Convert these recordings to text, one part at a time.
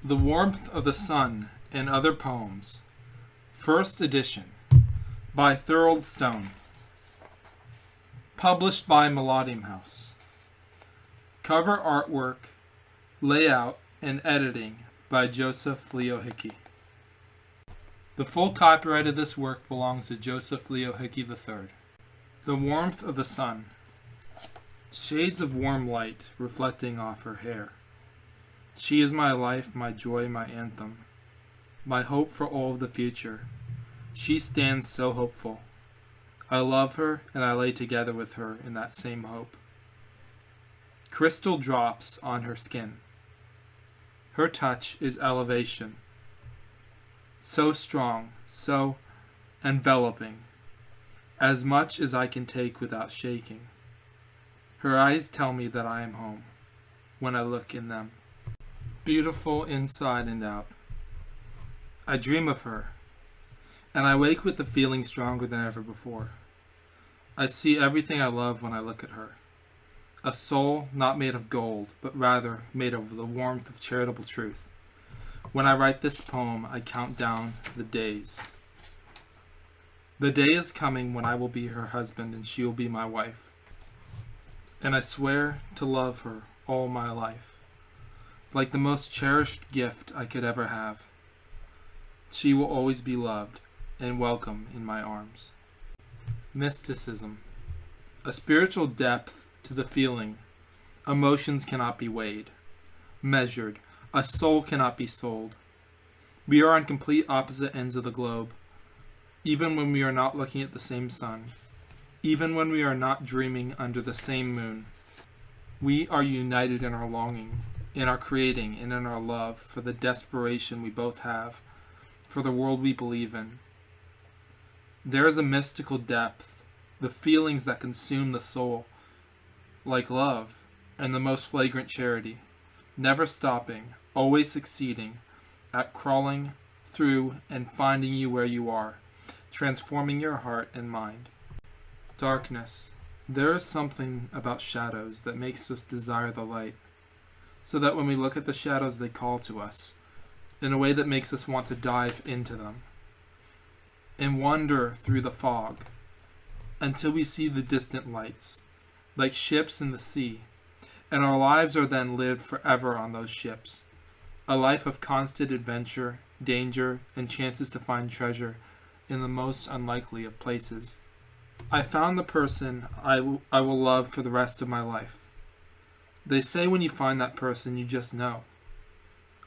The Warmth of the Sun and Other Poems, First Edition, by Thorold Stone. Published by Melodium House. Cover artwork, layout, and editing by Joseph Leo Hickey. The full copyright of this work belongs to Joseph Leo Hickey III. The Warmth of the Sun. Shades of warm light reflecting off her hair. She is my life, my joy, my anthem, my hope for all of the future. She stands so hopeful. I love her, and I lay together with her in that same hope. Crystal drops on her skin. Her touch is elevation. So strong, so enveloping, as much as I can take without shaking. Her eyes tell me that I am home when I look in them. Beautiful inside and out. I dream of her, and I wake with the feeling stronger than ever before. I see everything I love when I look at her. A soul not made of gold, but rather made of the warmth of charitable truth. When I write this poem, I count down the days. The day is coming when I will be her husband and she will be my wife. And I swear to love her all my life. Like the most cherished gift I could ever have. She will always be loved and welcome in my arms. Mysticism. A spiritual depth to the feeling. Emotions cannot be weighed, measured. A soul cannot be sold. We are on complete opposite ends of the globe. Even when we are not looking at the same sun. Even when we are not dreaming under the same moon. We are united in our longing, in our creating, and in our love for the desperation we both have, for the world we believe in. There is a mystical depth, the feelings that consume the soul, like love and the most flagrant charity, never stopping, always succeeding at crawling through and finding you where you are, transforming your heart and mind. Darkness. There is something about shadows that makes us desire the light, so that when we look at the shadows they call to us, in a way that makes us want to dive into them, and wander through the fog, until we see the distant lights, like ships in the sea, and our lives are then lived forever on those ships, a life of constant adventure, danger, and chances to find treasure in the most unlikely of places. I found the person I will love for the rest of my life. They say when you find that person, you just know.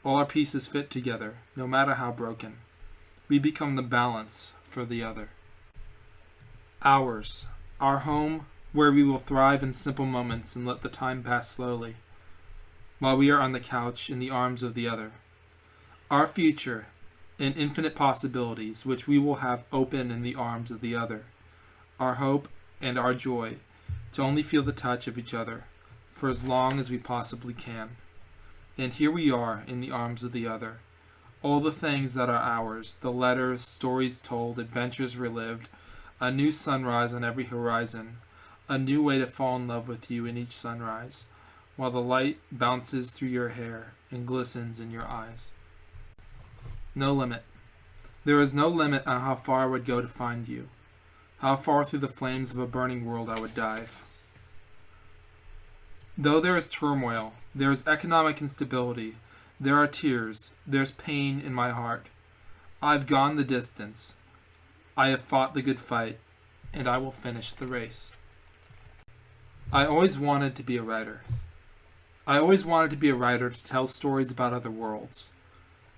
All our pieces fit together, no matter how broken. We become the balance for the other. Ours, our home, where we will thrive in simple moments and let the time pass slowly, while we are on the couch in the arms of the other. Our future, and infinite possibilities, which we will have open in the arms of the other. Our hope and our joy, to only feel the touch of each other, for as long as we possibly can. And here we are in the arms of the other. All the things that are ours, the letters, stories told, adventures relived, a new sunrise on every horizon, a new way to fall in love with you in each sunrise, while the light bounces through your hair and glistens in your eyes. No limit. There is no limit on how far I would go to find you, how far through the flames of a burning world I would dive. Though there is turmoil, there is economic instability, there are tears, there's pain in my heart. I've gone the distance. I have fought the good fight, and I will finish the race. I always wanted to be a writer. I always wanted to be a writer to tell stories about other worlds,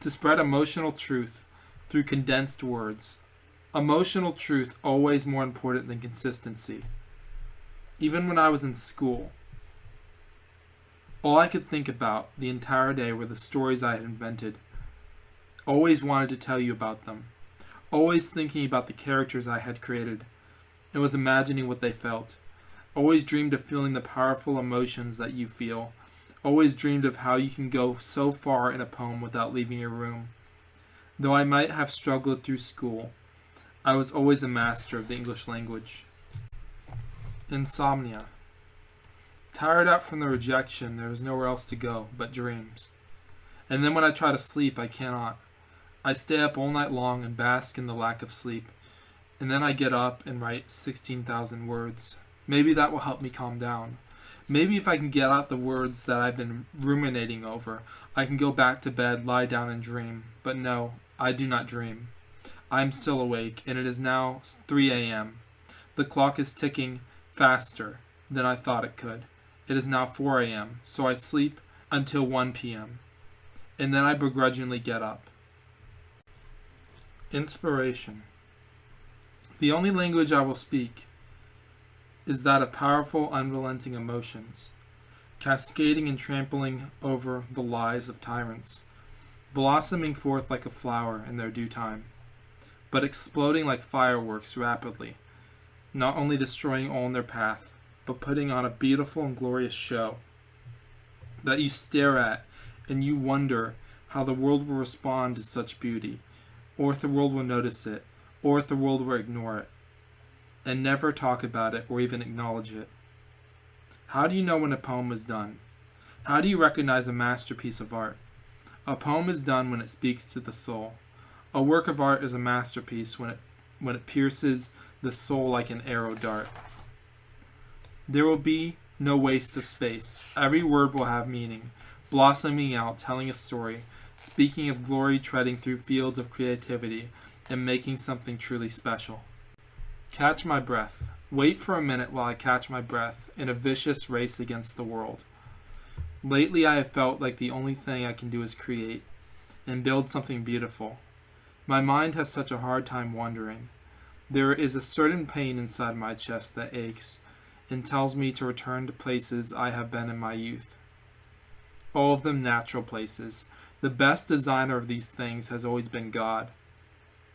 to spread emotional truth through condensed words. Emotional truth always more important than consistency. Even when I was in school, all I could think about the entire day were the stories I had invented. Always wanted to tell you about them. Always thinking about the characters I had created, and was imagining what they felt. Always dreamed of feeling the powerful emotions that you feel. Always dreamed of how you can go so far in a poem without leaving your room. Though I might have struggled through school, I was always a master of the English language. Insomnia. Tired out from the rejection, there was nowhere else to go but dreams. And then when I try to sleep, I cannot. I stay up all night long and bask in the lack of sleep. And then I get up and write 16,000 words. Maybe that will help me calm down. Maybe if I can get out the words that I've been ruminating over, I can go back to bed, lie down, and dream. But no, I do not dream. I am still awake, and it is now 3 a.m. The clock is ticking faster than I thought it could. It is now 4 a.m., so I sleep until 1 p.m. And then I begrudgingly get up. Inspiration. The only language I will speak is that of powerful, unrelenting emotions, cascading and trampling over the lies of tyrants, blossoming forth like a flower in their due time, but exploding like fireworks rapidly, not only destroying all in their path, but putting on a beautiful and glorious show that you stare at and you wonder how the world will respond to such beauty, or if the world will notice it, or if the world will ignore it, and never talk about it or even acknowledge it. How do you know when a poem is done? How do you recognize a masterpiece of art? A poem is done when it speaks to the soul. A work of art is a masterpiece when it pierces the soul like an arrow dart. There will be no waste of space. Every word will have meaning, blossoming out, telling a story, speaking of glory, treading through fields of creativity, and making something truly special. Catch my breath. Wait for a minute while I catch my breath in a vicious race against the world. Lately I have felt like the only thing I can do is create and build something beautiful. My mind has such a hard time wandering. There is a certain pain inside my chest that aches and tells me to return to places I have been in my youth. All of them natural places. The best designer of these things has always been God.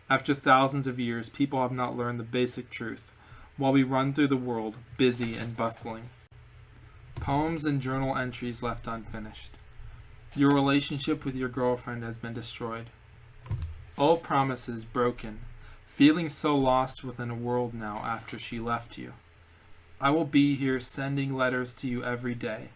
After thousands of years, people have not learned the basic truth, while we run through the world, busy and bustling. Poems and journal entries left unfinished. Your relationship with your girlfriend has been destroyed. All promises broken, feeling so lost within a world now after she left you. I will be here sending letters to you every day,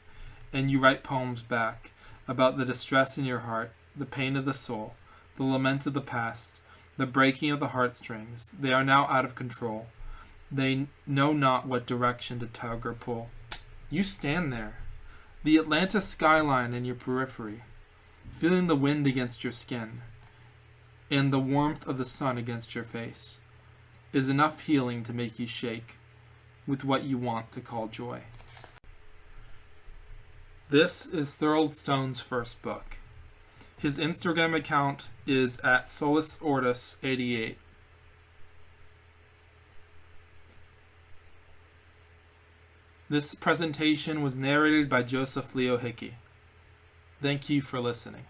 and you write poems back about the distress in your heart, the pain of the soul, the lament of the past, the breaking of the heartstrings. They are now out of control. They know not what direction to tug or pull. You stand there, the Atlanta skyline in your periphery, feeling the wind against your skin, and the warmth of the sun against your face, is enough healing to make you shake with what you want to call joy. This is Thorold Stone's first book. His Instagram account is at SolaceOrdis88. This presentation was narrated by Joseph Leo Hickey. Thank you for listening.